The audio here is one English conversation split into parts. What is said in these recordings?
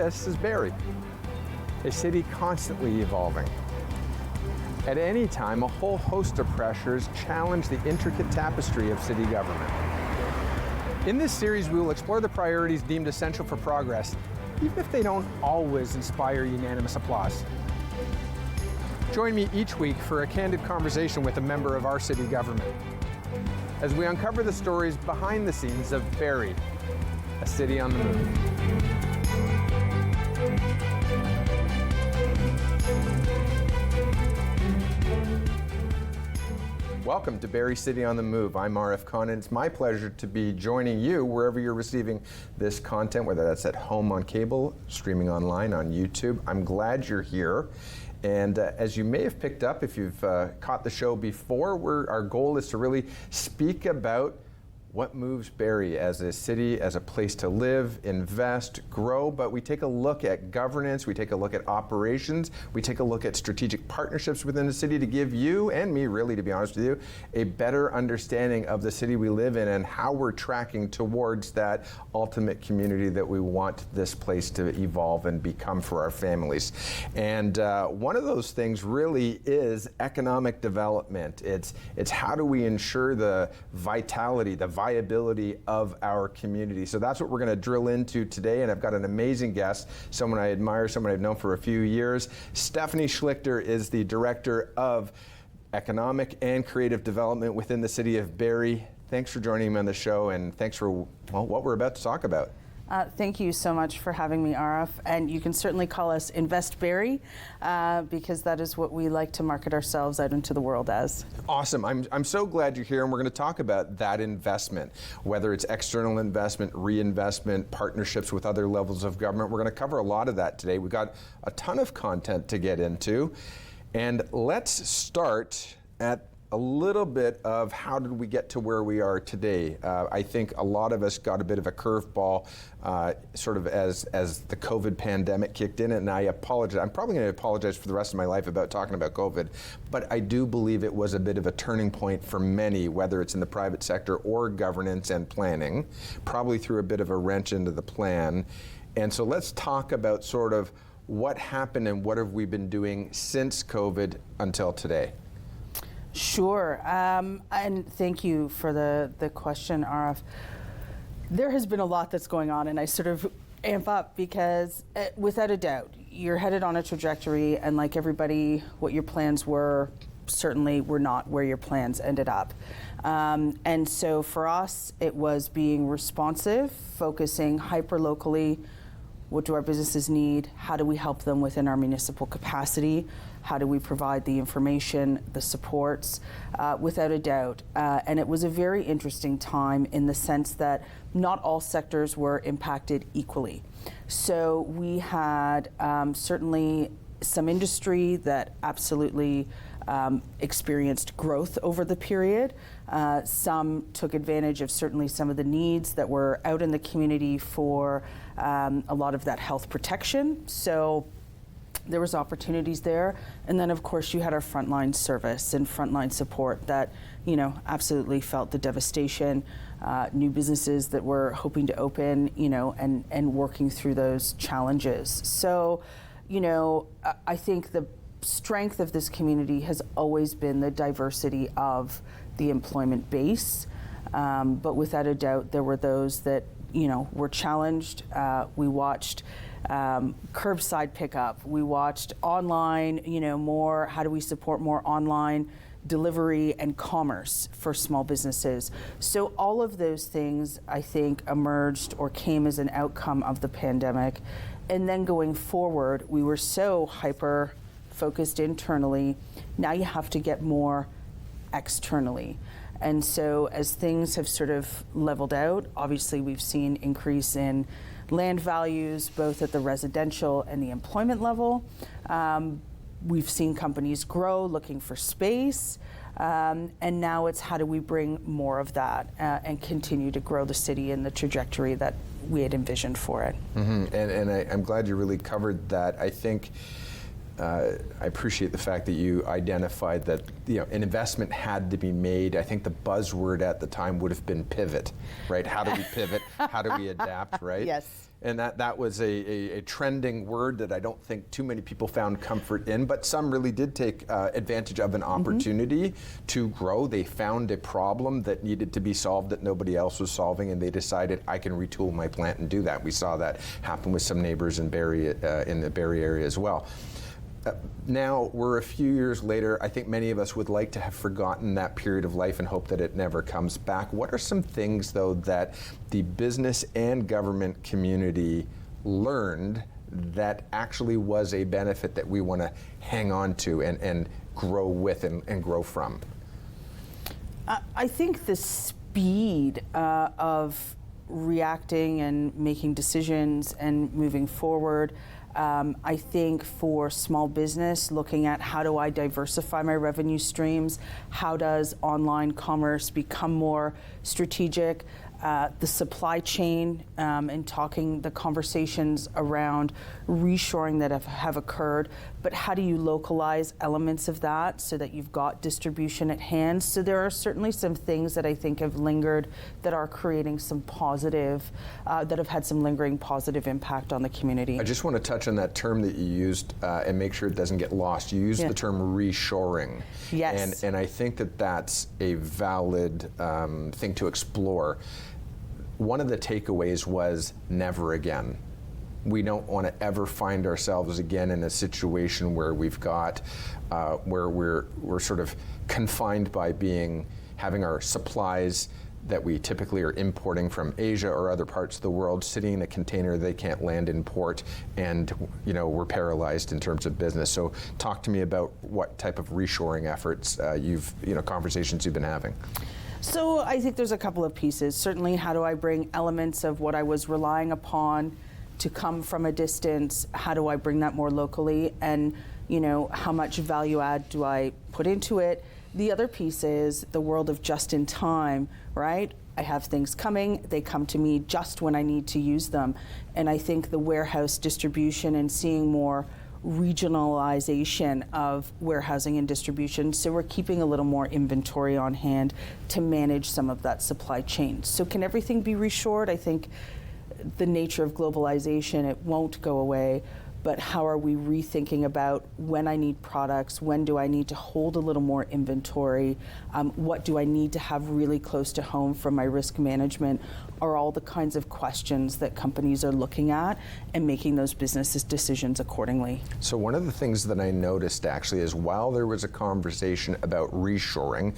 This is Barrie, a city constantly evolving. At any time, a whole host of pressures challenge the intricate tapestry of city government. In this series, we will explore the priorities deemed essential for progress, even if they don't always inspire unanimous applause. Join me each week for a candid conversation with a member of our city government as we uncover the stories behind the scenes of Barrie, a city on the move. Welcome to Barrie City on the Move. I'm Arif, and it's my pleasure to be joining you wherever you're receiving this content, whether that's at home on cable, streaming online on YouTube. I'm glad you're here. And as you may have picked up, if you've caught the show before, our goal is to really speak about what moves Barrie as a city, as a place to live, invest, grow, but we take a look at governance, we take a look at operations, we take a look at strategic partnerships within the city to give you, and me really to be honest with you, a better understanding of the city we live in and how we're tracking towards that ultimate community that we want this place to evolve and become for our families. And one of those things really is economic development. It's how do we ensure the vitality, the viability of our community. So that's what we're going to drill into today, and I've got an amazing guest, someone I admire, someone I've known for a few years. Stephanie Schlicter is the Director of Economic and Creative Development within the city of Barrie. Thanks for joining me on the show, and thanks for what we're about to talk about. Thank you so much for having me, Arif. And you can certainly call us Invest Barrie because that is what we like to market ourselves out into the world as. Awesome. I'm so glad you're here, and we're going to talk about that investment, whether it's external investment, reinvestment, partnerships with other levels of government. We're going to cover a lot of that today. We've got a ton of content to get into, and let's start at a little bit of how did we get to where we are today. I think a lot of us got a bit of a curveball sort of as the COVID pandemic kicked in, and I apologize. I'm probably going to apologize for the rest of my life about talking about COVID, but I do believe it was a bit of a turning point for many, whether it's in the private sector or governance and planning, probably threw a bit of a wrench into the plan. And so let's talk about sort of what happened and what have we been doing since COVID until today. Sure, and thank you for the question, Arif. There has been a lot that's going on, and I sort of amp up because without a doubt, you're headed on a trajectory, and like everybody, what your plans were certainly were not where your plans ended up. And so for us, it was being responsive, focusing hyper-locally. What do our businesses need? How do we help them within our municipal capacity? How do we provide the information, the supports? Without a doubt. And it was a very interesting time in the sense that not all sectors were impacted equally. So we had certainly some industry that absolutely experienced growth over the period. Some took advantage of certainly some of the needs that were out in the community for a lot of that health protection. So there was opportunities there. And then of course you had our frontline service and frontline support that, absolutely felt the devastation, new businesses that were hoping to open, and working through those challenges. So, I think the strength of this community has always been the diversity of the employment base. But without a doubt, there were those that, were challenged. We watched curbside pickup. We watched online, more, how do we support more online delivery and commerce for small businesses. So all of those things, I think, emerged or came as an outcome of the pandemic. And then going forward, we were so hyper focused internally. Now you have to get more externally. And so as things have sort of leveled out, obviously we've seen increase in land values, both at the residential and the employment level. We've seen companies grow, looking for space, and now it's how do we bring more of that and continue to grow the city in the trajectory that we had envisioned for it. Mm-hmm. And I'm glad you really covered that. I think I appreciate the fact that you identified that an investment had to be made. I think the buzzword at the time would have been pivot, right? How do we pivot? How do we adapt, right? Yes. And that was a trending word that I don't think too many people found comfort in, but some really did take advantage of an opportunity to grow. They found a problem that needed to be solved that nobody else was solving, and they decided, I can retool my plant and do that. We saw that happen with some neighbors in Barrie, in the Barrie area as well. Now we're a few years later. I think many of us would like to have forgotten that period of life and hope that it never comes back. What are some things, though, that the business and government community learned that actually was a benefit that we want to hang on to and grow with and grow from? I think the speed of reacting and making decisions and moving forward. I think for small business, looking at how do I diversify my revenue streams, how does online commerce become more strategic, the supply chain and talking the conversations around reshoring that have occurred, but how do you localize elements of that so that you've got distribution at hand? So there are certainly some things that I think have lingered that are creating some positive, that have had some lingering positive impact on the community. I just want to touch on that term that you used and make sure it doesn't get lost. You used the term reshoring. Yes. And I think that that's a valid thing to explore. One of the takeaways was never again. We don't want to ever find ourselves again in a situation where we've got, where we're sort of confined by having our supplies that we typically are importing from Asia or other parts of the world sitting in a container they can't land in port, and we're paralyzed in terms of business. So talk to me about what type of reshoring efforts conversations you've been having. So I think there's a couple of pieces. Certainly, how do I bring elements of what I was relying upon to come from a distance? How do I bring that more locally? And, how much value add do I put into it? The other piece is the world of just in time, right? I have things coming, they come to me just when I need to use them. And I think the warehouse distribution and seeing more regionalization of warehousing and distribution. So we're keeping a little more inventory on hand to manage some of that supply chain. So can everything be reshored? I think the nature of globalization, it won't go away. But how are we rethinking about when I need products, when do I need to hold a little more inventory, what do I need to have really close to home for my risk management, are all the kinds of questions that companies are looking at and making those business decisions accordingly. So one of the things that I noticed actually is while there was a conversation about reshoring,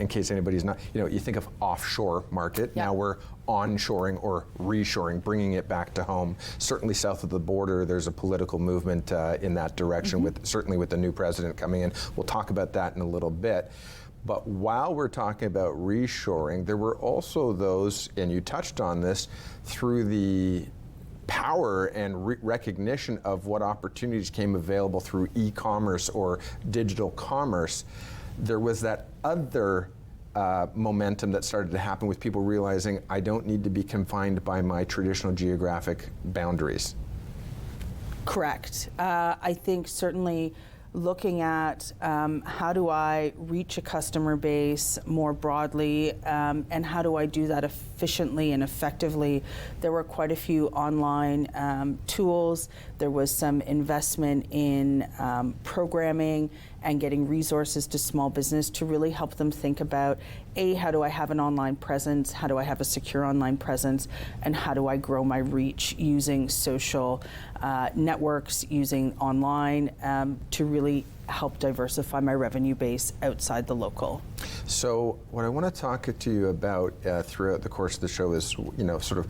in case anybody's not, you think of offshore market, now we're onshoring or reshoring, bringing it back to home. Certainly south of the border, there's a political movement in that direction, certainly with the new president coming in. We'll talk about that in a little bit. But while we're talking about reshoring, there were also those, and you touched on this, through the power and recognition of what opportunities came available through e-commerce or digital commerce, there was that other momentum that started to happen with people realizing I don't need to be confined by my traditional geographic boundaries. Correct. I think certainly looking at how do I reach a customer base more broadly and how do I do that efficiently and effectively. There were quite a few online tools. There was some investment in programming and getting resources to small business to really help them think about, how do I have an online presence? How do I have a secure online presence? And how do I grow my reach using social networks, using online to really help diversify my revenue base outside the local. So what I want to talk to you about throughout the course of the show is, sort of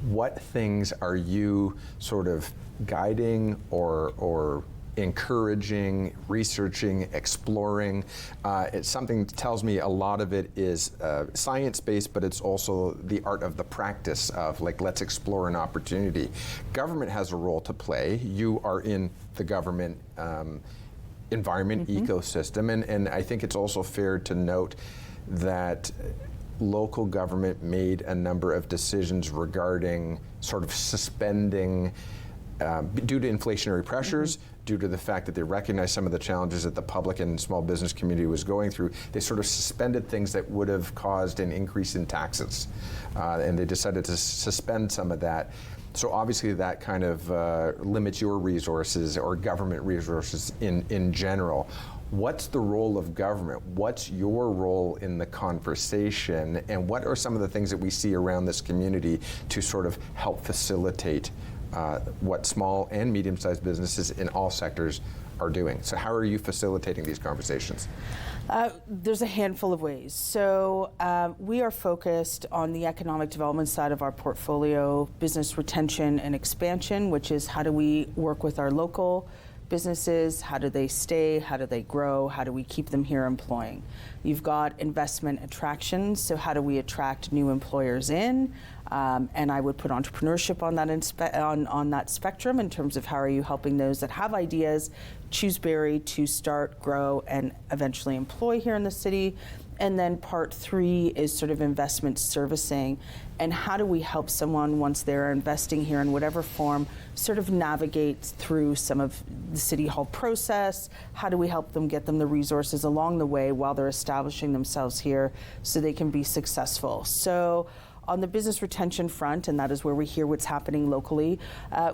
what things are you sort of guiding or encouraging, researching, exploring. It's something that tells me a lot of it is science-based, but it's also the art of the practice of let's explore an opportunity. Government has a role to play. You are in the government environment ecosystem, and I think it's also fair to note that local government made a number of decisions regarding sort of suspending due to inflationary pressures, due to the fact that they recognized some of the challenges that the public and small business community was going through, they sort of suspended things that would have caused an increase in taxes. And they decided to suspend some of that. So obviously that kind of limits your resources or government resources in general. What's the role of government? What's your role in the conversation? And what are some of the things that we see around this community to sort of help facilitate what small and medium-sized businesses in all sectors are doing? So how are you facilitating these conversations? There's a handful of ways. So we are focused on the economic development side of our portfolio, business retention and expansion, which is how do we work with our local businesses, how do they stay, how do they grow, how do we keep them here employing. You've got investment attractions, so how do we attract new employers in, and I would put entrepreneurship on that spectrum in terms of how are you helping those that have ideas choose Barrie to start, grow, and eventually employ here in the city. And then part 3 is sort of investment servicing, and how do we help someone once they're investing here in whatever form sort of navigate through some of the City Hall process? How do we help them get them the resources along the way while they're establishing themselves here so they can be successful? So on the business retention front, and that is where we hear what's happening locally,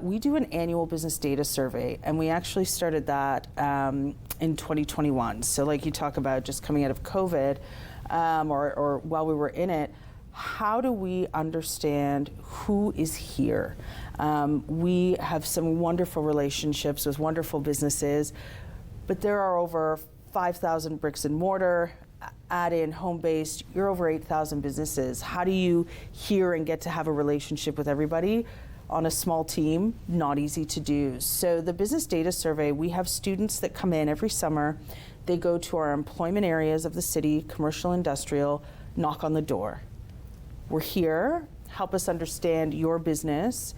we do an annual business data survey, and we actually started that in 2021. So like you talk about just coming out of COVID, or while we were in it, how do we understand who is here? We have some wonderful relationships with wonderful businesses, but there are over 5,000 bricks and mortar. Add in home-based, you're over 8,000 businesses. How do you hear and get to have a relationship with everybody on a small team? Not easy to do. So the business data survey, we have students that come in every summer. They go to our employment areas of the city, commercial, industrial, knock on the door. We're here, help us understand your business,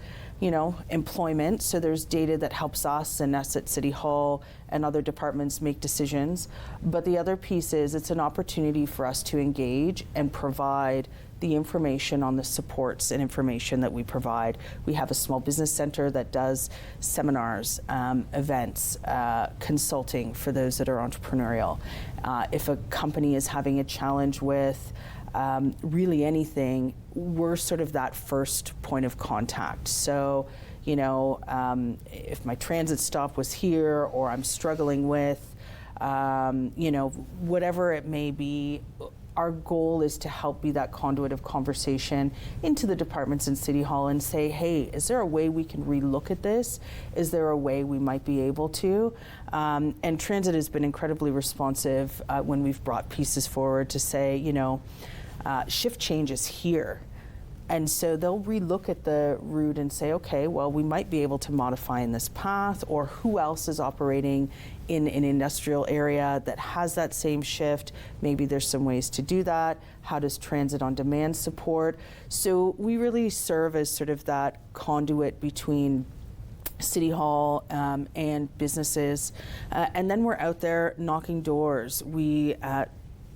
employment. So there's data that helps us and us at City Hall and other departments make decisions. But the other piece is it's an opportunity for us to engage and provide the information on the supports and information that we provide. We have a small business center that does seminars, events, consulting for those that are entrepreneurial. If a company is having a challenge with really anything, we're sort of that first point of contact. So, if my transit stop was here or I'm struggling with, whatever it may be, our goal is to help be that conduit of conversation into the departments in City Hall and say, hey, is there a way we can relook at this? Is there a way we might be able to? And transit has been incredibly responsive when we've brought pieces forward to say, shift change is here. And so they'll relook at the route and say, okay, well, we might be able to modify in this path, or who else is operating in an industrial area that has that same shift? Maybe there's some ways to do that. How does transit on demand support? So we really serve as sort of that conduit between City Hall and businesses. And then we're out there knocking doors. We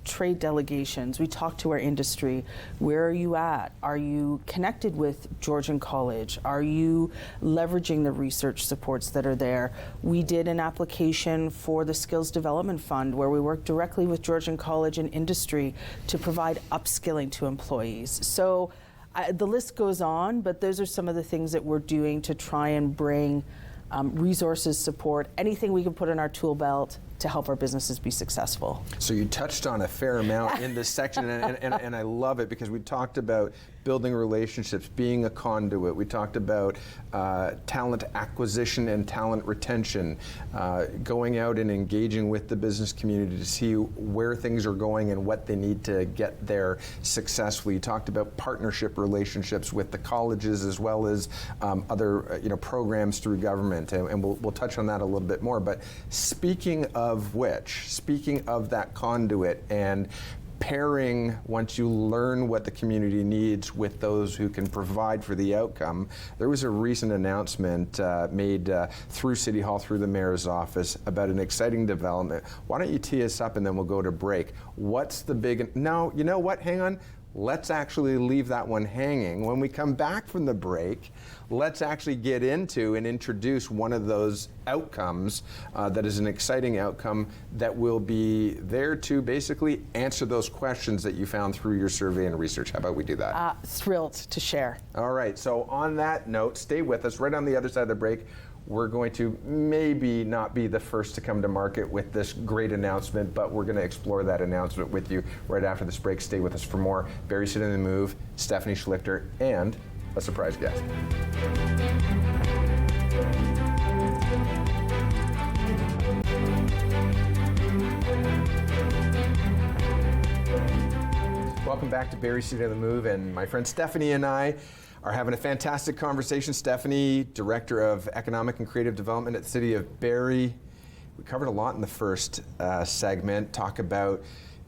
trade delegations. We talk to our industry. Where are you at? Are you connected with Georgian College? Are you leveraging the research supports that are there? We did an application for the Skills Development Fund where we work directly with Georgian College and industry to provide upskilling to employees. So the list goes on, but those are some of the things that we're doing to try and bring resources, support, anything we can put in our tool belt to help our businesses be successful. So you touched on a fair amount in this section, and I love it because we talked about building relationships, being a conduit. We talked about talent acquisition and talent retention, going out and engaging with the business community to see where things are going and what they need to get there successfully. You talked about partnership relationships with the colleges as well as other programs through government, and we'll touch on that a little bit more. But speaking of that conduit and pairing, once you learn what the community needs with those who can provide for the outcome, there was a recent announcement made through City Hall, through the Mayor's office, about an exciting development. Why don't you tee us up and then we'll go to break. What's the big, no, you know what, hang on. let's actually leave that one hanging. When we come back from the break, let's actually get into and introduce one of those outcomes that is an exciting outcome that will be there to basically answer those questions that you found through your survey and research. How about we do that? Thrilled to share. All right, so on that note, stay with us. Right on the other side of the break, we're going to maybe not be the first to come to market with this great announcement, but we're going to explore that announcement with you right after this break. Stay with us for more. Barrie City on the Move, Stephanie Schlicter, and a surprise guest. Welcome back to Barrie City on the Move, and my friend Stephanie and I are having a fantastic conversation. Stephanie, Director of Economic and Creative Development at the City of Barrie. We covered a lot in the first segment, talk about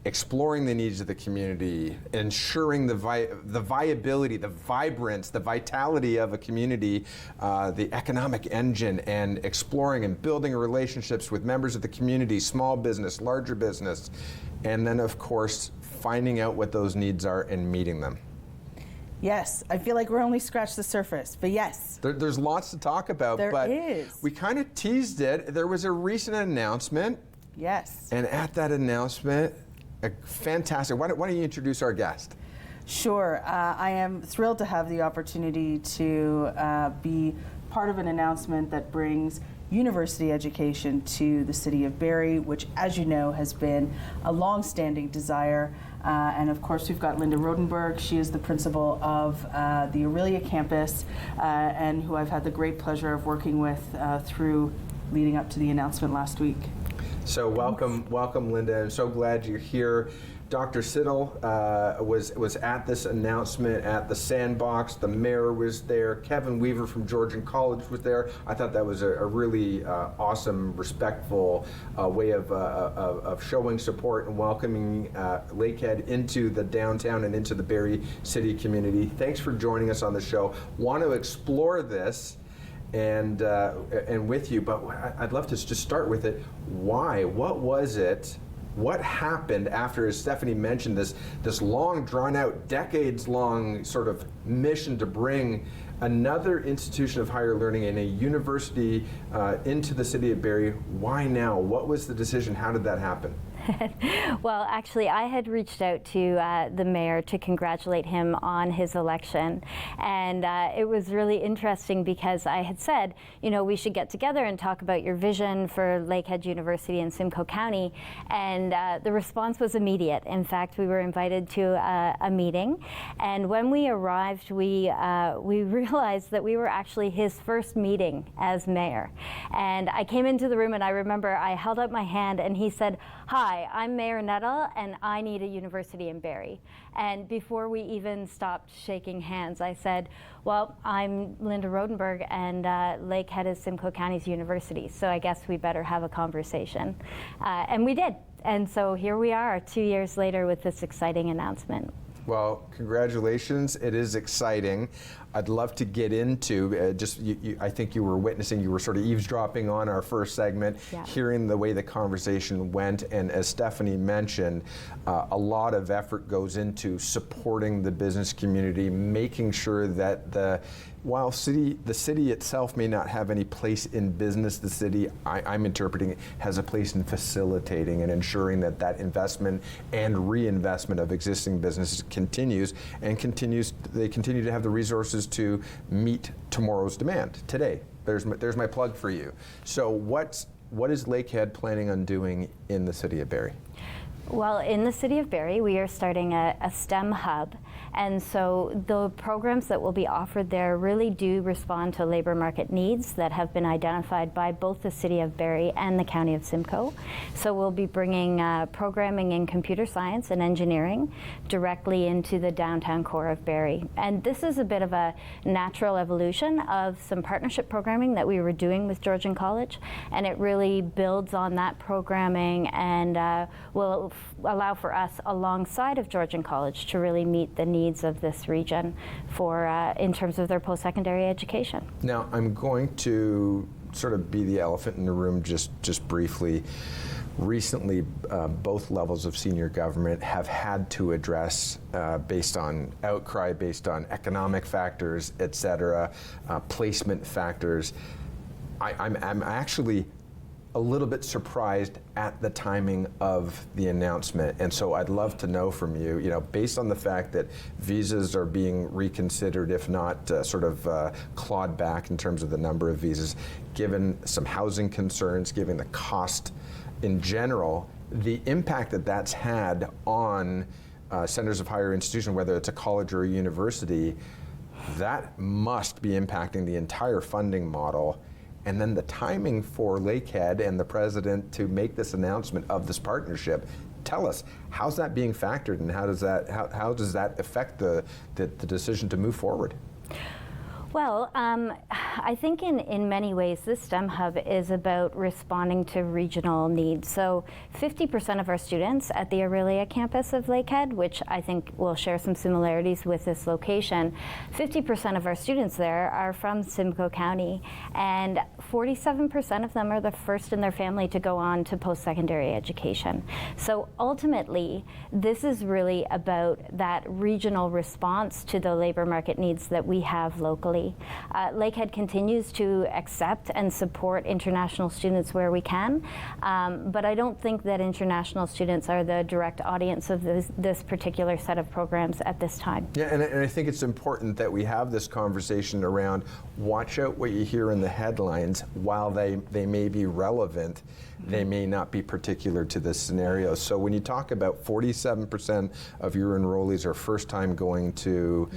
exploring the needs of the community, ensuring the viability, the vibrance, the vitality of a community, the economic engine, and exploring and building relationships with members of the community, small business, larger business, and then of course, finding out what those needs are and meeting them. Yes, I feel like we're only scratched the surface, but yes. There's lots to talk about, There is. We kind of teased it. There was a recent announcement. Yes. And at that announcement, fantastic. Why don't you introduce our guest? Sure. I am thrilled to have the opportunity to be part of an announcement that brings university education to the City of Barrie, which, as you know, has been a long-standing desire. And of course, we've got Linda Rodenberg. She is the principal of the Aurelia campus, and who I've had the great pleasure of working with through leading up to the announcement last week. So welcome, Linda. I'm so glad you're here. Dr. Siddle was at this announcement at the Sandbox. The mayor was there. Kevin Weaver from Georgian College was there. I thought that was a really awesome, respectful way of showing support and welcoming Lakehead into the downtown and into the Barrie City community. Thanks for joining us on the show. Want to explore this and with you, but I'd love to just start with it. Why? What was it? What happened after, as Stephanie mentioned, this long, drawn-out, decades-long sort of mission to bring another institution of higher learning and a university into the City of Barrie? Why now? What was the decision? How did that happen? Well, actually, I had reached out to the mayor to congratulate him on his election, and it was really interesting because I had said, you know, we should get together and talk about your vision for Lakehead University in Simcoe County, and the response was immediate. In fact, we were invited to a meeting, and when we arrived, we realized that we were actually his first meeting as mayor. And I came into the room, and I remember I held up my hand, and he said, "Hi, I'm Mayor Nettle, and I need a university in Barrie." And before we even stopped shaking hands, I said, "Well, I'm Linda Rodenberg, and Lakehead is Simcoe County's university, so I guess we better have a conversation." And we did. And so here we are 2 years later with this exciting announcement. Well, congratulations. It is exciting. I'd love to get into I think you were witnessing, you were sort of eavesdropping on our first segment, Yeah. hearing the way the conversation went. And as Stephanie mentioned, a lot of effort goes into supporting the business community, making sure that while the city itself may not have any place in business, the city, I'm interpreting it, has a place in facilitating and ensuring that investment and reinvestment of existing businesses continues, and they continue to have the resources to meet tomorrow's demand today. There's my plug for you. So what is Lakehead planning on doing in the City of Barrie? Well, in the City of Barrie, we are starting a STEM hub, and so the programs that will be offered there really do respond to labor market needs that have been identified by both the City of Barrie and the County of Simcoe. So we'll be bringing programming in computer science and engineering directly into the downtown core of Barrie. And this is a bit of a natural evolution of some partnership programming that we were doing with Georgian College, and it really builds on that programming and will allow for us alongside of Georgian College to really meet the needs of this region for in terms of their post-secondary education. Now, I'm going to sort of be the elephant in the room just briefly. Recently, both levels of senior government have had to address, based on outcry, based on economic factors, et cetera, placement factors. I'm actually a little bit surprised at the timing of the announcement, and so I'd love to know from you, based on the fact that visas are being reconsidered, if not clawed back in terms of the number of visas, given some housing concerns, given the cost in general, the impact that that's had on centers of higher institution, whether it's a college or a university, that must be impacting the entire funding model. And then the timing for Lakehead and the president to make this announcement of this partnership. Tell us, how's that being factored, and how does that affect the decision to move forward? Well, I think in many ways this STEM hub is about responding to regional needs. So 50% of our students at the Aurelia campus of Lakehead, which I think will share some similarities with this location, 50% of our students there are from Simcoe County, and 47% of them are the first in their family to go on to post-secondary education. So ultimately, this is really about that regional response to the labor market needs that we have locally. Lakehead continues to accept and support international students where we can, but I don't think that international students are the direct audience of this particular set of programs at this time. Yeah, and I think it's important that we have this conversation around watch out what you hear in the headlines. While they may be relevant, they may not be particular to this scenario. So when you talk about 47% of your enrollees are first time going to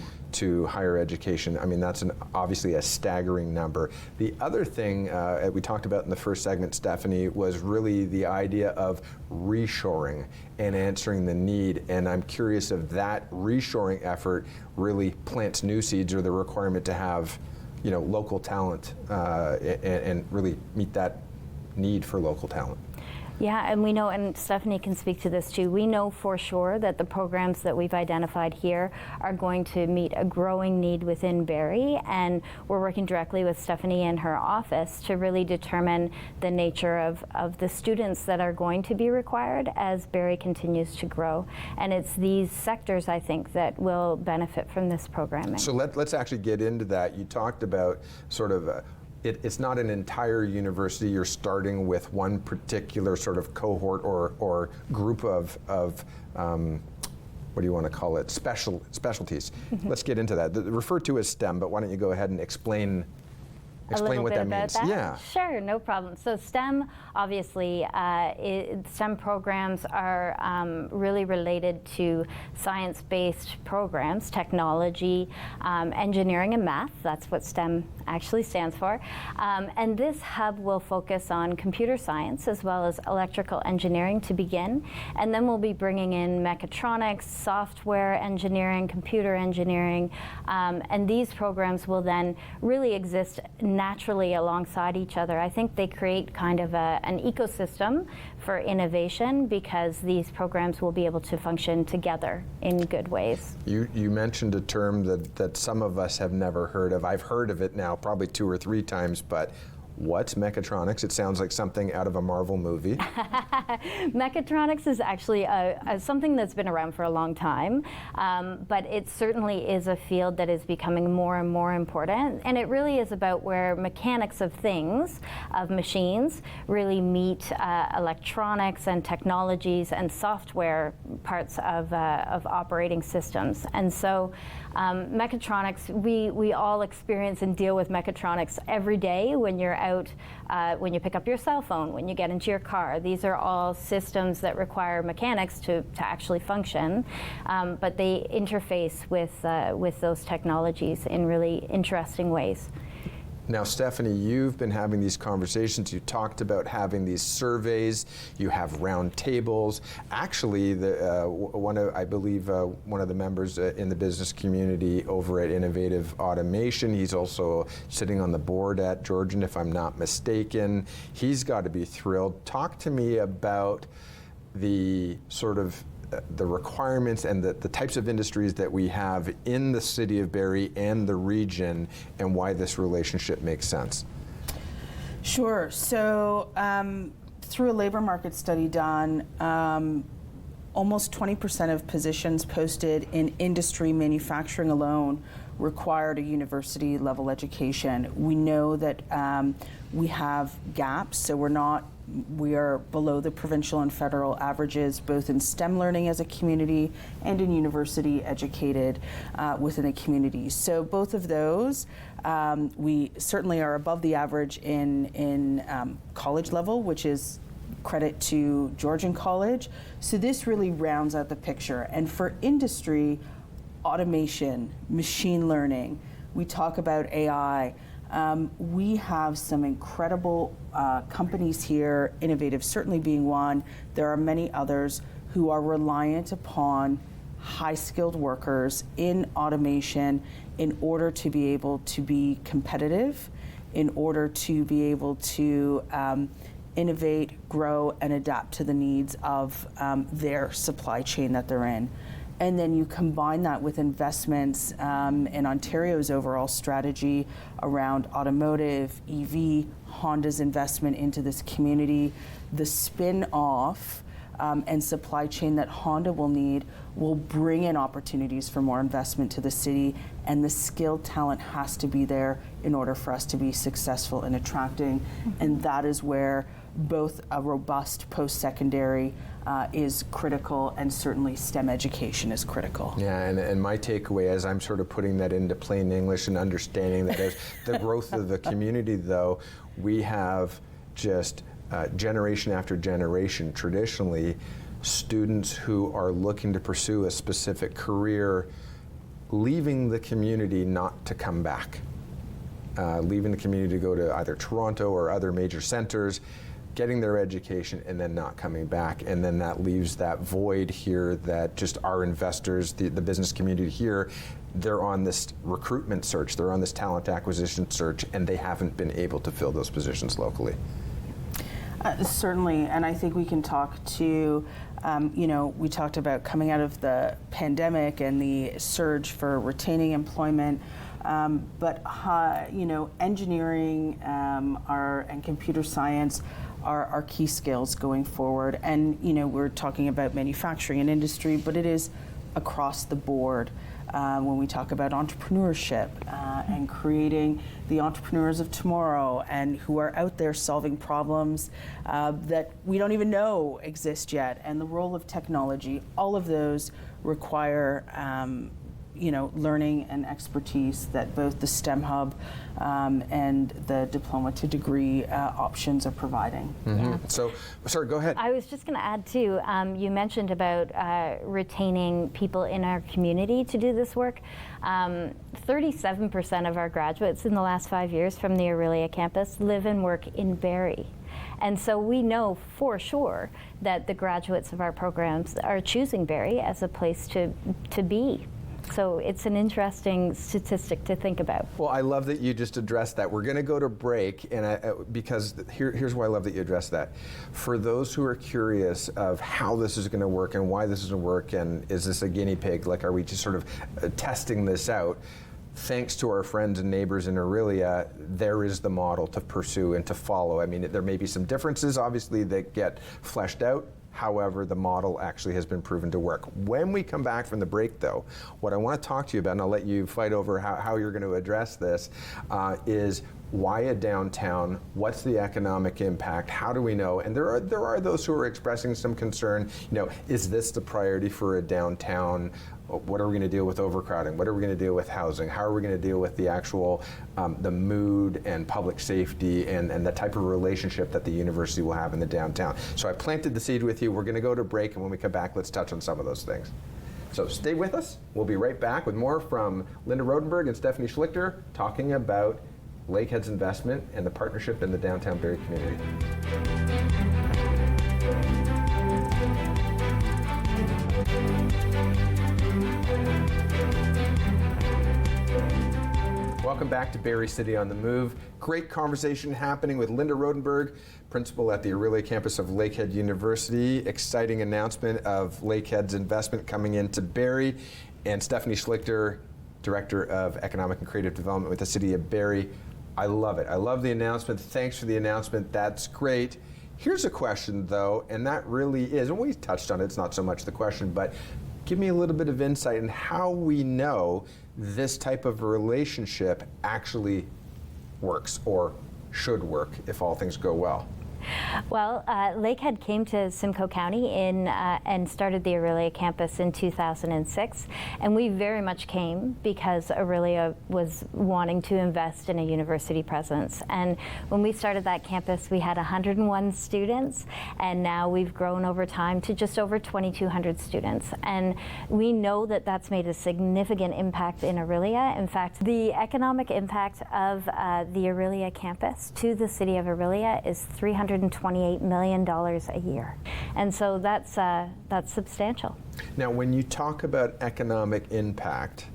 higher education, I mean, that's obviously a staggering number. The other thing we talked about in the first segment, Stephanie, was really the idea of reshoring and answering the need. And I'm curious if that reshoring effort really plants new seeds, or the requirement to have local talent and really meet that need for local talent. Yeah, and we know, and Stephanie can speak to this too, we know for sure that the programs that we've identified here are going to meet a growing need within Barrie, and we're working directly with Stephanie and her office to really determine the nature of the students that are going to be required as Barrie continues to grow. And it's these sectors, I think, that will benefit from this programming. So let's actually get into that. You talked about sort of it's not an entire university. You're starting with one particular sort of cohort or group of what do you want to call it? Specialties. Mm-hmm. Let's get into that. Referred to as STEM, but why don't you go ahead and explain what that means? That? Yeah. Sure, no problem. So STEM, obviously, STEM programs are really related to science-based programs, technology, engineering, and math. That's what STEM actually stands for. And this hub will focus on computer science as well as electrical engineering to begin. And then we'll be bringing in mechatronics, software engineering, computer engineering. And these programs will then really exist naturally alongside each other. I think they create kind of an ecosystem for innovation, because these programs will be able to function together in good ways. You mentioned a term that some of us have never heard of. I've heard of it now probably 2 or 3 times, but what's mechatronics? It sounds like something out of a Marvel movie. Mechatronics is actually something that's been around for a long time, but it certainly is a field that is becoming more and more important, and it really is about where mechanics of things, of machines, really meet electronics and technologies and software parts of operating systems. And so mechatronics, we all experience and deal with mechatronics every day when you're out, when you pick up your cell phone, when you get into your car. These are all systems that require mechanics to actually function, but they interface with those technologies in really interesting ways. Now, Stephanie, you've been having these conversations. You talked about having these surveys. You have round tables. Actually, I believe one of the members in the business community over at Innovative Automation, he's also sitting on the board at Georgian, if I'm not mistaken. He's got to be thrilled. Talk to me about the sort of the requirements and the types of industries that we have in the city of Barrie and the region, and why this relationship makes sense. Sure. So through a labor market study done, almost 20% of positions posted in industry manufacturing alone required a university level education. We know that we have gaps, so we are below the provincial and federal averages, both in STEM learning as a community and in university educated within a community. So both of those, we certainly are above the average in college level, which is credit to Georgian College. So this really rounds out the picture. And for industry, automation, machine learning, we talk about AI. We have some incredible companies here, Innovative certainly being one. There are many others who are reliant upon high-skilled workers in automation in order to be able to be competitive, in order to be able to innovate, grow, and adapt to the needs of their supply chain that they're in. And then you combine that with investments in Ontario's overall strategy around automotive, EV, Honda's investment into this community, the spin-off and supply chain that Honda will need will bring in opportunities for more investment to the city, and the skilled talent has to be there in order for us to be successful in attracting. And that is where both a robust post-secondary is critical, and certainly STEM education is critical. Yeah, and my takeaway as I'm sort of putting that into plain English and understanding that as the growth of the community, though, we have just generation after generation, traditionally, students who are looking to pursue a specific career, leaving the community not to come back. Leaving the community to go to either Toronto or other major centers, getting their education and then not coming back. And then that leaves that void here that just our investors, the business community here, they're on this recruitment search, they're on this talent acquisition search, and they haven't been able to fill those positions locally. Certainly, and I think we can talk to, we talked about coming out of the pandemic and the surge for retaining employment, but engineering and computer science are key skills going forward. And we're talking about manufacturing and industry, but it is across the board. When we talk about entrepreneurship and creating the entrepreneurs of tomorrow and who are out there solving problems that we don't even know exist yet, and the role of technology, all of those require learning and expertise that both the STEM Hub and the diploma to degree options are providing. Mm-hmm. Yeah. So, sorry, go ahead. I was just going to add too, you mentioned about retaining people in our community to do this work. 37% of our graduates in the last 5 years from the Aurelia campus live and work in Barrie. And so we know for sure that the graduates of our programs are choosing Barrie as a place to be. So it's an interesting statistic to think about. Well, I love that you just addressed that. We're going to go to break, and because here's why I love that you addressed that. For those who are curious of how this is going to work and why this is going to work, and is this a guinea pig? Like, are we just sort of testing this out? Thanks to our friends and neighbors in Aurelia, there is the model to pursue and to follow. I mean, there may be some differences, obviously, that get fleshed out. However, the model actually has been proven to work. When we come back from the break, though, what I want to talk to you about, and I'll let you fight over how you're going to address this, is why a downtown? What's the economic impact? How do we know? And there are those who are expressing some concern. Is this the priority for a downtown? What are we going to deal with overcrowding? What are we going to deal with housing? How are we going to deal with the actual, the mood and public safety and the type of relationship that the university will have in the downtown? So I planted the seed with you. We're going to go to break, and when we come back, let's touch on some of those things. So stay with us. We'll be right back with more from Linda Rodenberg and Stephanie Schlicter talking about Lakehead's investment and the partnership in the downtown Barrie community. Welcome back to Barrie City on the Move. Great conversation happening with Linda Rodenberg, principal at the Aurelia campus of Lakehead University. Exciting announcement of Lakehead's investment coming into Barrie. And Stephanie Schlicter, Director of Economic and Creative Development with the City of Barrie. I love it. I love the announcement. Thanks for the announcement. That's great. Here's a question, though, and that really is, and we touched on it, it's not so much the question, but give me a little bit of insight in how we know this type of relationship actually works or should work if all things go well. Well, Lakehead came to Simcoe County and started the Aurelia campus in 2006, and we very much came because Aurelia was wanting to invest in a university presence. And when we started that campus, we had 101 students, and now we've grown over time to just over 2,200 students. And we know that that's made a significant impact in Aurelia. In fact, the economic impact of the Aurelia campus to the city of Aurelia is $328 million a year. And so that's substantial. Now, when you talk about economic impact,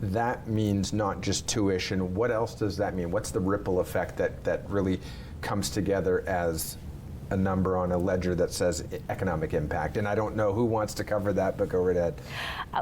that means not just tuition. What else does that mean? What's the ripple effect that really comes together as a number on a ledger that says economic impact? And I don't know who wants to cover that, but go right ahead.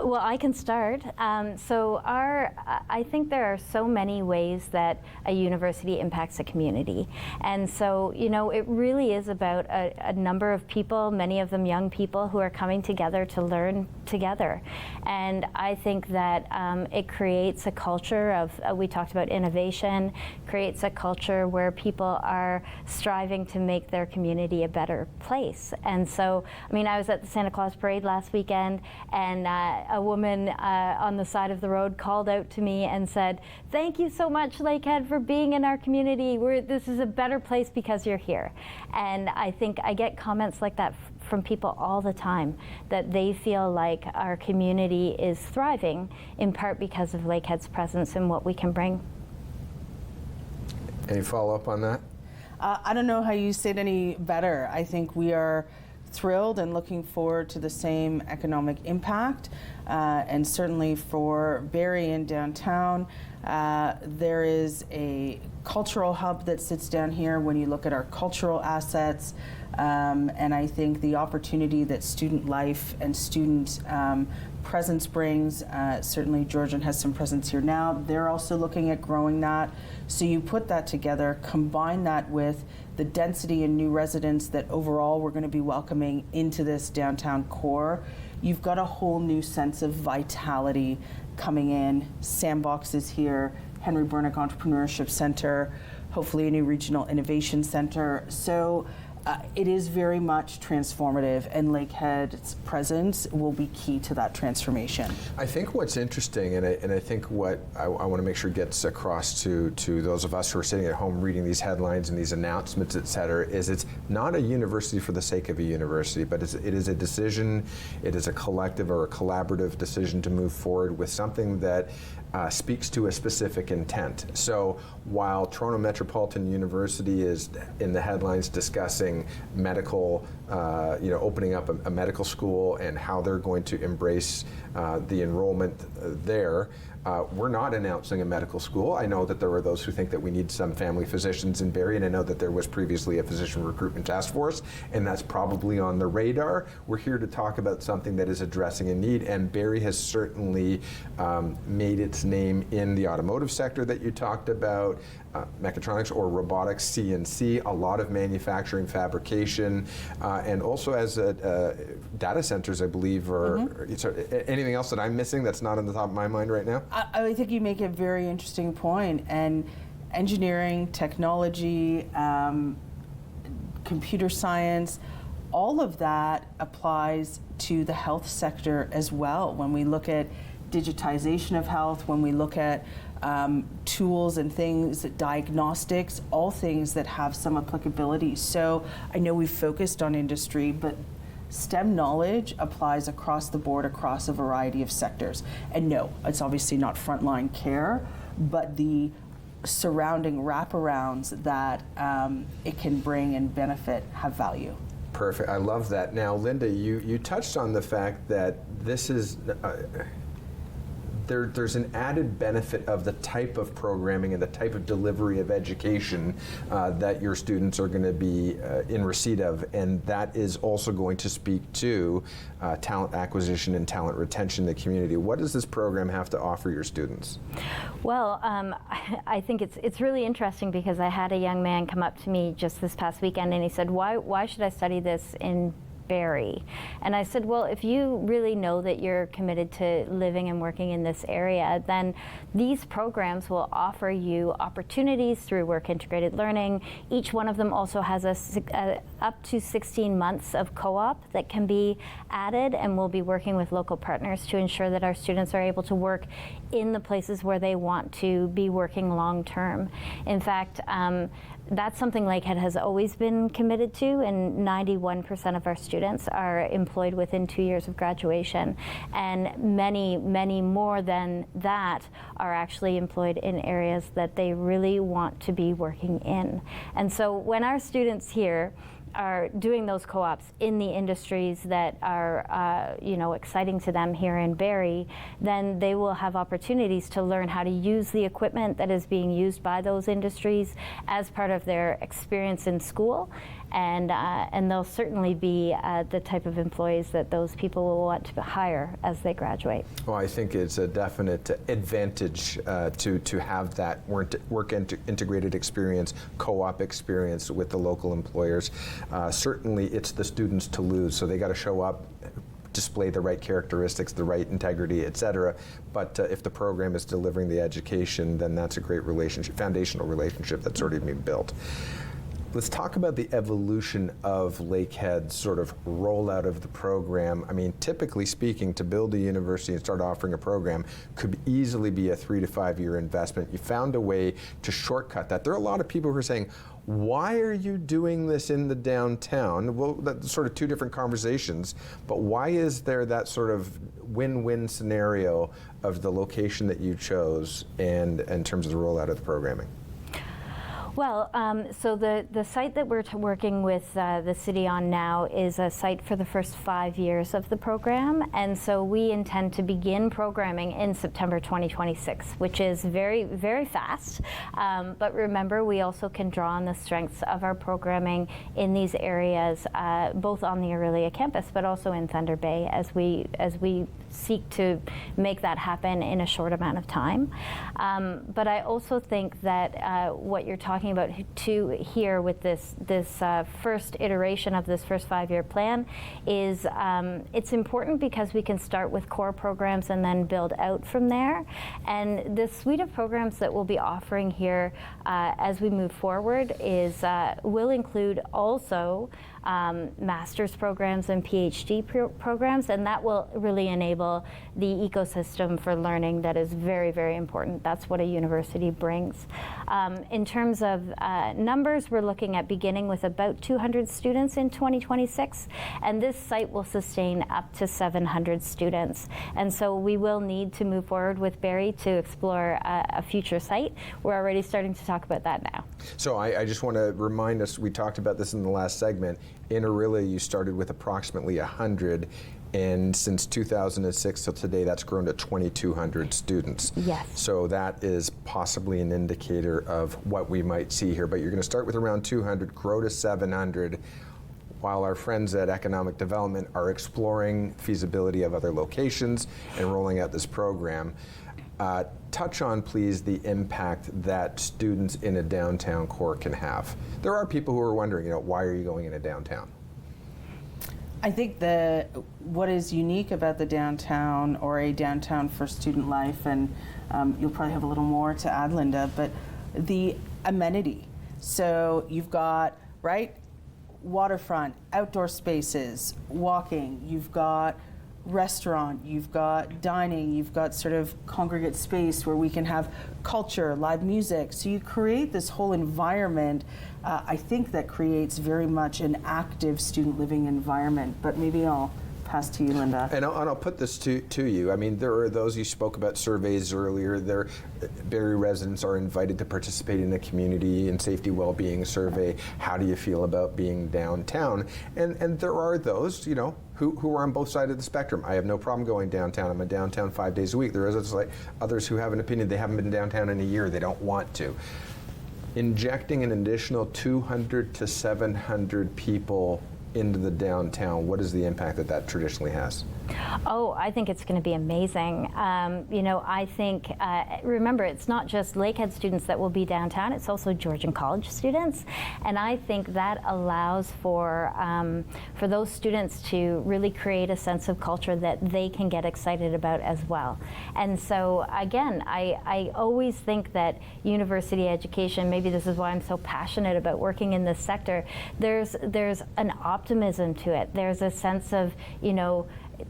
Well, I can start. I think there are so many ways that a university impacts a community. And so, it really is about a number of people, many of them young people, who are coming together to learn together. And I think that it creates a culture of, we talked about innovation, creates a culture where people are striving to make their community a better place. And so, I was at the Santa Claus Parade last weekend, and a woman on the side of the road called out to me and said, "Thank you so much, Lakehead, for being in our community. This is a better place because you're here." And I think I get comments like that from people all the time, that they feel like our community is thriving in part because of Lakehead's presence and what we can bring. Any follow-up on that? I don't know how you say it any better. I think we are thrilled and looking forward to the same economic impact. And certainly for Barrie and downtown, there is a cultural hub that sits down here when you look at our cultural assets. And I think the opportunity that student life and student presence brings, certainly Georgian has some presence here now. They're also looking at growing that. So you put that together, combine that with the density and new residents that overall we're going to be welcoming into this downtown core. You've got a whole new sense of vitality coming in. Sandbox is here, Henry Bernick Entrepreneurship Center, hopefully a new regional innovation center. So it is very much transformative, and Lakehead's presence will be key to that transformation. I think what's interesting, and I think what I want to make sure gets across to those of us who are sitting at home reading these headlines and these announcements, et cetera, is it's not a university for the sake of a university, but it is a decision, it is a collective or a collaborative decision to move forward with something that speaks to a specific intent. So while Toronto Metropolitan University is in the headlines discussing medical, opening up a medical school and how they're going to embrace the enrollment there, we're not announcing a medical school. I know that there are those who think that we need some family physicians in Barrie, and I know that there was previously a physician recruitment task force, and that's probably on the radar. We're here to talk about something that is addressing a need, and Barrie has certainly made its name in the automotive sector that you talked about, mechatronics or robotics, CNC, a lot of manufacturing, fabrication, and also as data centers, I believe, or anything else that I'm missing that's not on the top of my mind right now? I think you make a very interesting point, and engineering, technology, computer science, all of that applies to the health sector as well. When we look at digitization of health, when we look at tools and things, diagnostics, all things that have some applicability. So I know we've focused on industry, but STEM knowledge applies across the board, across a variety of sectors. And no, it's obviously not frontline care, but the surrounding wraparounds that it can bring and benefit have value. Perfect. I love that. Now, Linda, you touched on the fact that this is there's an added benefit of the type of programming and the type of delivery of education that your students are going to be in receipt of, and that is also going to speak to talent acquisition and talent retention in the community. What does this program have to offer your students? Well, I think it's really interesting because I had a young man come up to me just this past weekend and he said, why should I study this in Barrie? And I said, well, if you really know that you're committed to living and working in this area, then these programs will offer you opportunities through work integrated learning. Each one of them also has up to 16 months of co-op that can be added, and we'll be working with local partners to ensure that our students are able to work in the places where they want to be working long term. In fact, that's something Lakehead has always been committed to, and 91% of our students are employed within 2 years of graduation, and many, many more than that are actually employed in areas that they really want to be working in. And so when our students here are doing those co-ops in the industries that are exciting to them here in Barrie, then they will have opportunities to learn how to use the equipment that is being used by those industries as part of their experience in school, and they'll certainly be the type of employees that those people will want to hire as they graduate. Well, I think it's a definite advantage to have that work integrated experience, co-op experience with the local employers. Certainly it's the students to lose, so they got to show up, display the right characteristics, the right integrity, et cetera. But if the program is delivering the education, then that's a great relationship, foundational relationship that's already been built. Let's talk about the evolution of Lakehead's sort of rollout of the program. I mean, typically speaking, to build a university and start offering a program could easily be a 3 to 5 year investment. You found a way to shortcut that. There are a lot of people who are saying, why are you doing this in the downtown? Well, that's sort of two different conversations, but why is there that sort of win-win scenario of the location that you chose and in terms of the rollout of the programming? Well, so the site that we're working with the city on now is a site for the first 5 years of the program, and so we intend to begin programming in September 2026, which is very, very fast. But remember, we also can draw on the strengths of our programming in these areas, both on the Aurelia campus, but also in Thunder Bay, as we seek to make that happen in a short amount of time. But I also think that what you're talking about too here with this first iteration of this first 5 year plan is it's important because we can start with core programs and then build out from there. And the suite of programs that we'll be offering here as we move forward will include also master's programs and PhD programs, and that will really enable the ecosystem for learning that is very, very important. That's what a university brings. In terms of numbers, we're looking at beginning with about 200 students in 2026, and this site will sustain up to 700 students. And so we will need to move forward with Barrie to explore a future site. We're already starting to talk about that now. So I just want to remind us, we talked about this in the last segment. In Aurelia, you started with approximately 100, and since 2006 till today, that's grown to 2,200 students. Yes. So that is possibly an indicator of what we might see here. But you're going to start with around 200, grow to 700, while our friends at Economic Development are exploring feasibility of other locations and rolling out this program. Touch on, please, the impact that students in a downtown core can have. There are people who are wondering, why are you going into downtown? I think what is unique about the downtown, or a downtown for student life, and you'll probably have a little more to add, Linda, but the amenity. So you've got, waterfront, outdoor spaces, walking, you've got restaurant, you've got dining, you've got sort of congregate space where we can have culture, live music. So you create this whole environment, I think, that creates very much an active student living environment. But maybe I'll pass to you, Linda. And I'll put this to you. I mean, there are those, you spoke about surveys earlier. Barrie residents are invited to participate in a community and safety well-being survey. How do you feel about being downtown? And there are those, who are on both sides of the spectrum. I have no problem going downtown. I'm in downtown 5 days a week. There is others who have an opinion. They haven't been downtown in a year. They don't want to. Injecting an additional 200 to 700 people into the downtown, what is the impact that traditionally has? Oh, I think it's going to be amazing. I think, remember, it's not just Lakehead students that will be downtown, it's also Georgian College students. And I think that allows for those students to really create a sense of culture that they can get excited about as well. And so, again, I always think that university education, maybe this is why I'm so passionate about working in this sector, there's an optimism to it. There's a sense of,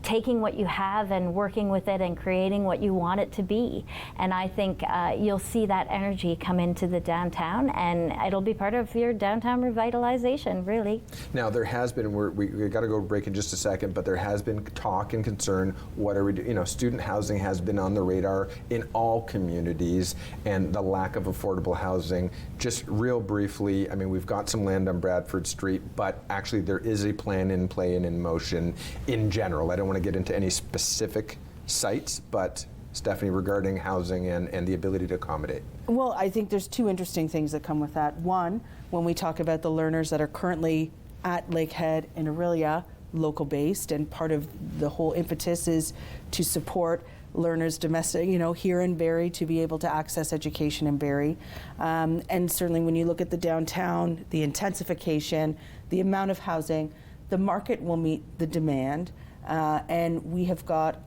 taking what you have and working with it and creating what you want it to be. And I think you'll see that energy come into the downtown, and it'll be part of your downtown revitalization, really. Now, there has been, we got to go break in just a second, but there has been talk and concern, what are we doing? Student housing has been on the radar in all communities, and the lack of affordable housing. Just real briefly, I mean, we've got some land on Bradford Street, but actually there is a plan in play and in motion in general. I don't want to get into any specific sites, but Stephanie, regarding housing and the ability to accommodate. Well, I think there's two interesting things that come with that. One, when we talk about the learners that are currently at Lakehead and Aurelia, local based, and part of the whole impetus is to support learners domestic, here in Barrie, to be able to access education in Barrie. And certainly when you look at the downtown, the intensification, the amount of housing, the market will meet the demand. And we have got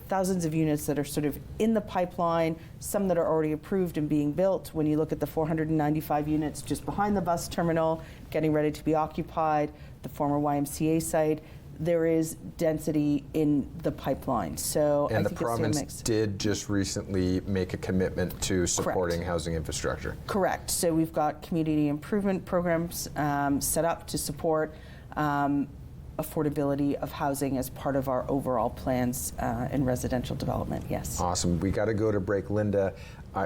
thousands of units that are sort of in the pipeline, some that are already approved and being built. When you look at the 495 units just behind the bus terminal, getting ready to be occupied, the former YMCA site, there is density in the pipeline. So and I the think province did just recently make a commitment to supporting housing infrastructure. Correct. So we've got community improvement programs set up to support affordability of housing as part of our overall plans in residential development, yes. Awesome. We got to go to break. Linda,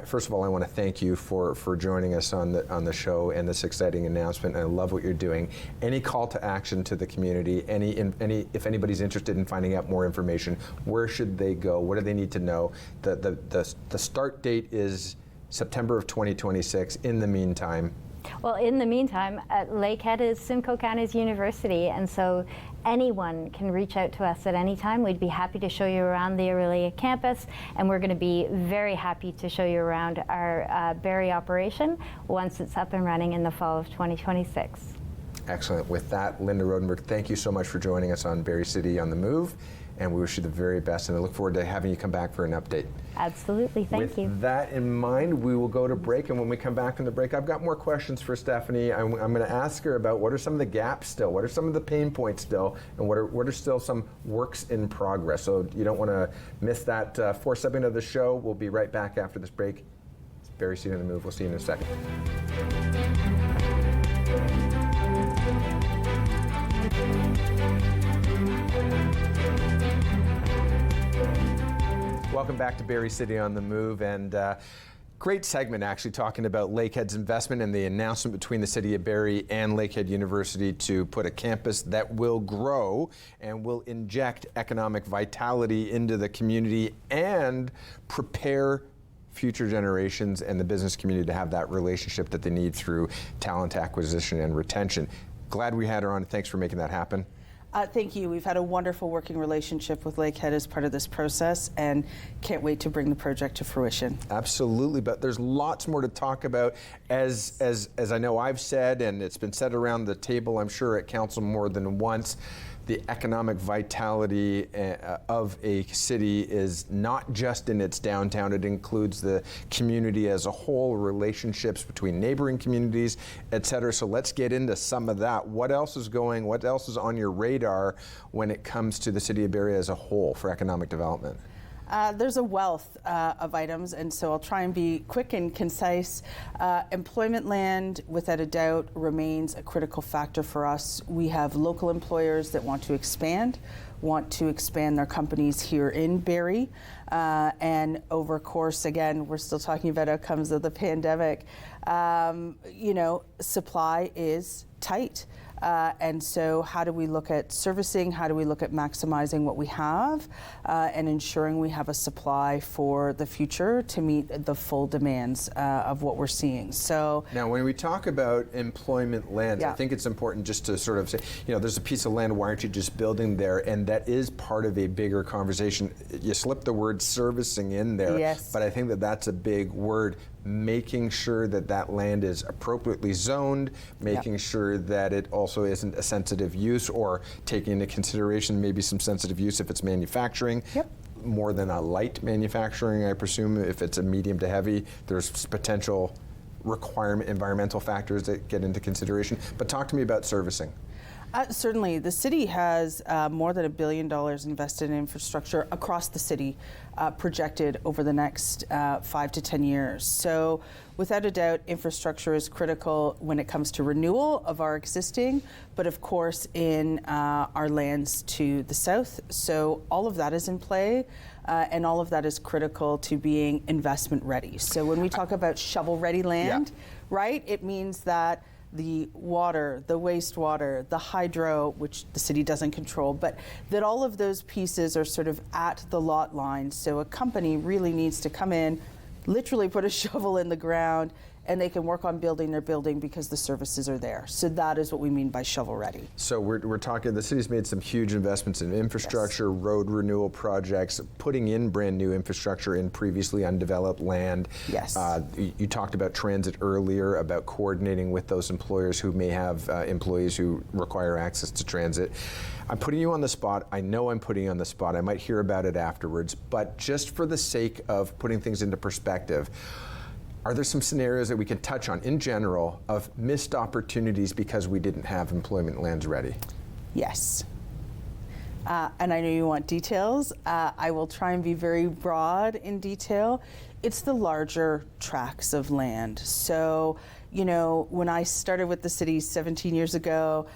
first of all, I want to thank you for joining us on the show and this exciting announcement. I love what you're doing. Any call to action to the community? If anybody's interested in finding out more information, where should they go? What do they need to know? The start date is September of 2026. In the meantime. Well, in the meantime, Lakehead is Simcoe County's university, and so anyone can reach out to us at any time. We'd be happy to show you around the Aurelia campus, and we're going to be very happy to show you around our Barrie operation once it's up and running in the fall of 2026. Excellent. With that, Linda Rodenberg, thank you so much for joining us on Barrie City on the Move, and we wish you the very best, and I look forward to having you come back for an update. Absolutely, thank you. With that in mind, we will go to break, and when we come back from the break, I've got more questions for Stephanie. I'm going to ask her about what are some of the gaps still, what are some of the pain points still, and what are still some works in progress. So you don't want to miss that 4/7 of the show. We'll be right back after this break. It's Barrie City on the Move. We'll see you in a second. Welcome back to Barrie City on the Move, and great segment actually talking about Lakehead's investment and the announcement between the City of Barrie and Lakehead University to put a campus that will grow and will inject economic vitality into the community and prepare future generations and the business community to have that relationship that they need through talent acquisition and retention. Glad we had her on. Thanks for making that happen. Thank you. We've had a wonderful working relationship with Lakehead as part of this process, and can't wait to bring the project to fruition. Absolutely, but there's lots more to talk about. As I know I've said, and it's been said around the table, I'm sure at council more than once, the economic vitality of a city is not just in its downtown, it includes the community as a whole, relationships between neighboring communities, et cetera. So let's get into some of that. What else is on your radar when it comes to the City of Barrie as a whole for economic development? There's a wealth of items, and so I'll try and be quick and concise. Employment land, without a doubt, remains a critical factor for us. We have local employers that want to expand their companies here in Barrie. And over course, again, we're still talking about outcomes of the pandemic. Supply is tight. And so how do we look at servicing? How do we look at maximizing what we have and ensuring we have a supply for the future to meet the full demands of what we're seeing? So now, when we talk about employment lands, I think it's important just to sort of say, there's a piece of land, why aren't you just building there? And that is part of a bigger conversation. You slip the word servicing in there, but I think that that's a big word. Making sure that that land is appropriately zoned, making sure that it also isn't a sensitive use, or taking into consideration maybe some sensitive use if it's manufacturing. More than a light manufacturing, I presume. If it's a medium to heavy, there's potential environmental factors that get into consideration. But talk to me about servicing. Certainly. The city has more than $1 billion invested in infrastructure across the city, projected over the next 5 to 10 years. So without a doubt, infrastructure is critical when it comes to renewal of our existing, but of course in our lands to the south. So all of that is in play. And all of that is critical to being investment ready. So when we talk about shovel-ready land, right, it means that the water, the wastewater, the hydro, which the city doesn't control, but that all of those pieces are sort of at the lot line. So a company really needs to come in, literally put a shovel in the ground, and they can work on building their building because the services are there. So that is what we mean by shovel ready. So we're talking, the city's made some huge investments in infrastructure, road renewal projects, putting in brand new infrastructure in previously undeveloped land. You talked about transit earlier, about coordinating with those employers who may have employees who require access to transit. I'm putting you on the spot. I know I'm putting you on the spot. I might hear about it afterwards, but just for the sake of putting things into perspective, are there some scenarios that we can touch on in general of missed opportunities because we didn't have employment lands ready? Yes. And I know you want details. I will try and be very broad in detail. It's the larger tracts of land. So, when I started with the city 17 years ago,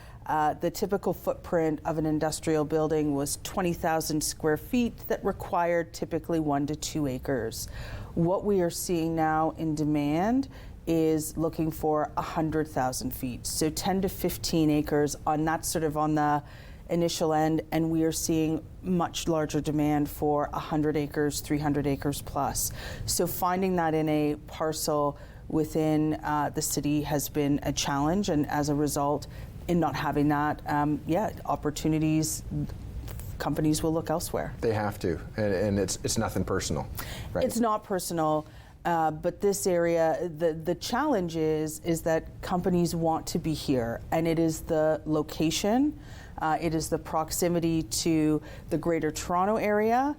the typical footprint of an industrial building was 20,000 square feet that required typically 1 to 2 acres. What we are seeing now in demand is looking for 100,000 feet, so 10 to 15 acres on that sort of on the initial end, and we are seeing much larger demand for 100 acres, 300 acres plus. So finding that in a parcel within the city has been a challenge, and as a result, in not having that, opportunities, companies will look elsewhere. They have to, and it's nothing personal, right? It's not personal, but this area, the challenge is that companies want to be here, and it is the location, it is the proximity to the Greater Toronto area.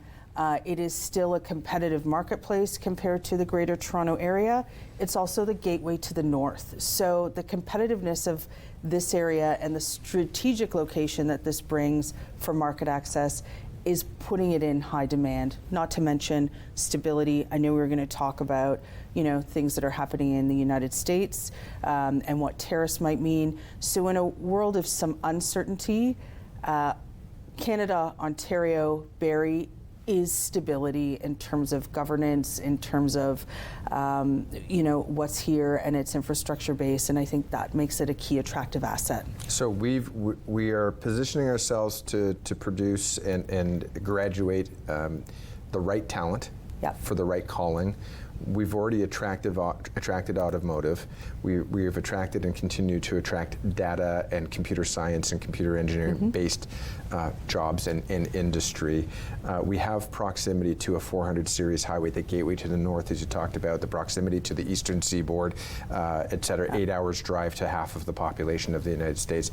It is still a competitive marketplace compared to the Greater Toronto area. It's also the gateway to the north. So the competitiveness of this area and the strategic location that this brings for market access is putting it in high demand, not to mention stability. I know we were going to talk about, things that are happening in the United States and what tariffs might mean. So in a world of some uncertainty, Canada, Ontario, Barrie is stability in terms of governance, in terms of what's here and its infrastructure base, and I think that makes it a key attractive asset. So we are positioning ourselves to produce and graduate the right talent for the right calling. We've already attracted automotive. We have attracted and continue to attract data and computer science and computer engineering based jobs and industry. We have proximity to a 400 series highway, the gateway to the north, as you talked about, the proximity to the eastern seaboard, et cetera, 8 hours drive to half of the population of the United States.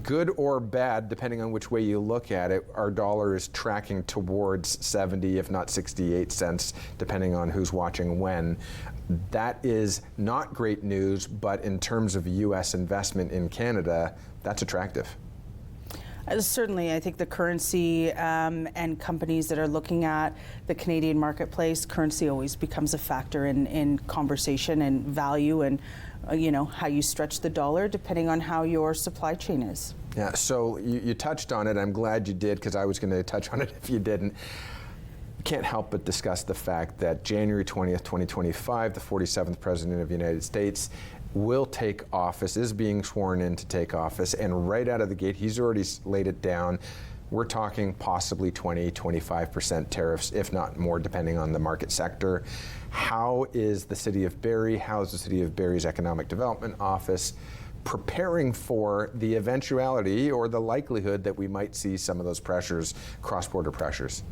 Good or bad, depending on which way you look at it, our dollar is tracking towards 70, if not 68 cents, depending on who's watching when. That is not great news, but in terms of U.S. investment in Canada, that's attractive. Certainly, I think the currency and companies that are looking at the Canadian marketplace, currency always becomes a factor in conversation and value and how you stretch the dollar depending on how your supply chain is. Yeah, so you touched on it. I'm glad you did, because I was going to touch on it if you didn't. Can't help but discuss the fact that January 20th, 2025, the 47th President of the United States will take office, is being sworn in to take office, and right out of the gate, he's already laid it down. We're talking possibly 20-25% tariffs, if not more, depending on the market sector. How is the City of Barrie, how is the City of Barrie's Economic Development Office preparing for the eventuality or the likelihood that we might see some of those pressures, cross-border pressures?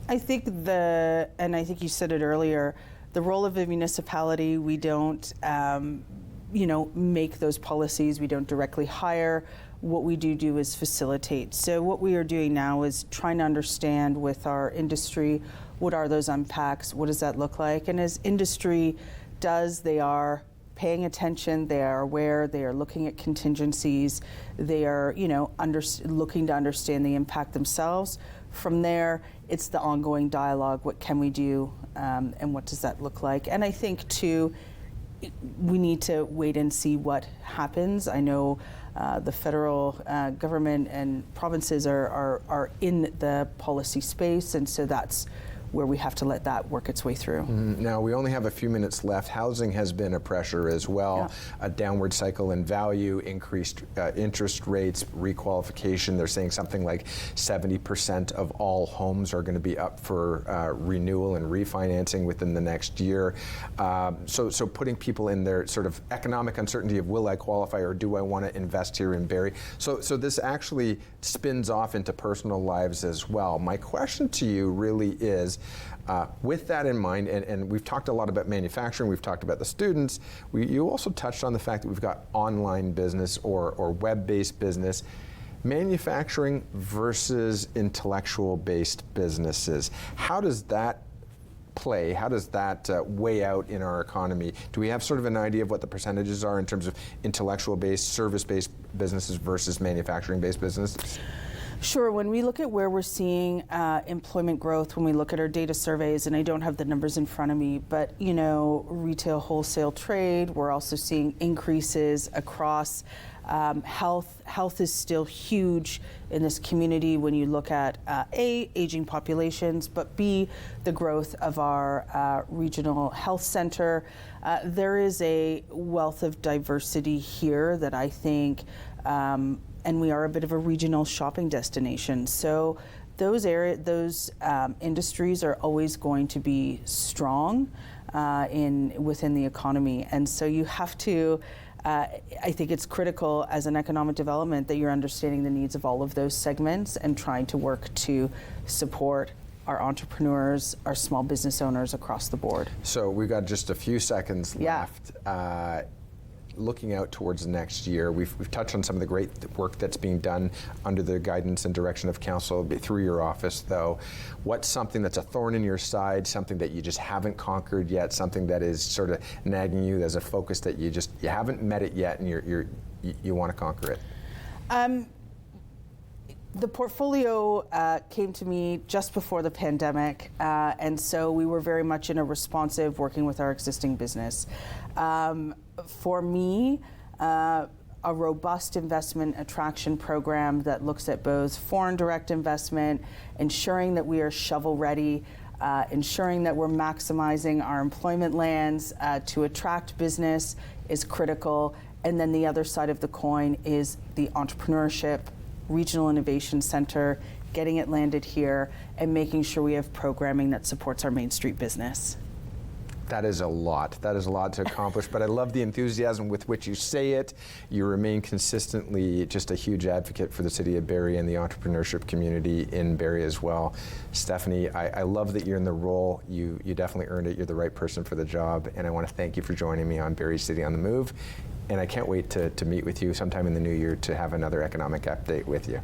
I think and I think you said it earlier, the role of a municipality, we don't make those policies, we don't directly hire. What we do is facilitate. So what we are doing now is trying to understand with our industry, what are those unpacks, what does that look like? And as industry does, they are paying attention, they are aware, they are looking at contingencies, they are looking to understand the impact themselves. From there, it's the ongoing dialogue, what can we do and what does that look like? And I think too, we need to wait and see what happens. I know the federal government and provinces are in the policy space, and so that's where we have to let that work its way through. Now, we only have a few minutes left. Housing has been a pressure as well. Yeah. A downward cycle in value, increased interest rates, requalification. They're saying something like 70% of all homes are going to be up for renewal and refinancing within the next year. So putting people in their sort of economic uncertainty of, will I qualify or do I want to invest here in Barrie? So this actually spins off into personal lives as well. My question to you really is, with that in mind, and we've talked a lot about manufacturing, we've talked about the students, you also touched on the fact that we've got online business or web-based business, manufacturing versus intellectual-based businesses. How does that play? How does that weigh out in our economy? Do we have sort of an idea of what the percentages are in terms of intellectual-based, service-based businesses versus manufacturing-based businesses? Sure. When we look at where we're seeing employment growth, when we look at our data surveys, and I don't have the numbers in front of me, but retail, wholesale trade, we're also seeing increases across health. Health is still huge in this community when you look at A, aging populations, but B, the growth of our regional health center. There is a wealth of diversity here that I think and we are a bit of a regional shopping destination. So those industries are always going to be strong within the economy. And so you have to, I think it's critical as an economic development that you're understanding the needs of all of those segments and trying to work to support our entrepreneurs, our small business owners across the board. So we've got just a few seconds left. Looking out towards next year, we've touched on some of the great work that's being done under the guidance and direction of council through your office, though. What's something that's a thorn in your side, something that you just haven't conquered yet, something that is sort of nagging you as a focus that you haven't met it yet and you want to conquer it? The portfolio came to me just before the pandemic, and so we were very much in a responsive working with our existing business. For me, a robust investment attraction program that looks at both foreign direct investment, ensuring that we are shovel ready, ensuring that we're maximizing our employment lands to attract business is critical. And then the other side of the coin is the entrepreneurship, Regional Innovation Center, getting it landed here, and making sure we have programming that supports our Main Street business. That is a lot. That is a lot to accomplish, but I love the enthusiasm with which you say it. You remain consistently just a huge advocate for the City of Barrie and the entrepreneurship community in Barrie as well. Stephanie, I love that you're in the role. You definitely earned it. You're the right person for the job, and I want to thank you for joining me on Barrie City on the Move. And I can't wait to meet with you sometime in the new year to have another economic update with you.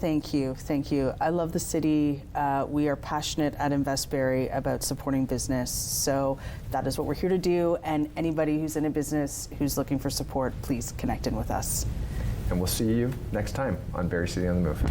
Thank you. Thank you. I love the city. We are passionate at Invest Barrie about supporting business. So that is what we're here to do. And anybody who's in a business who's looking for support, please connect in with us. And we'll see you next time on Barrie City on the Move.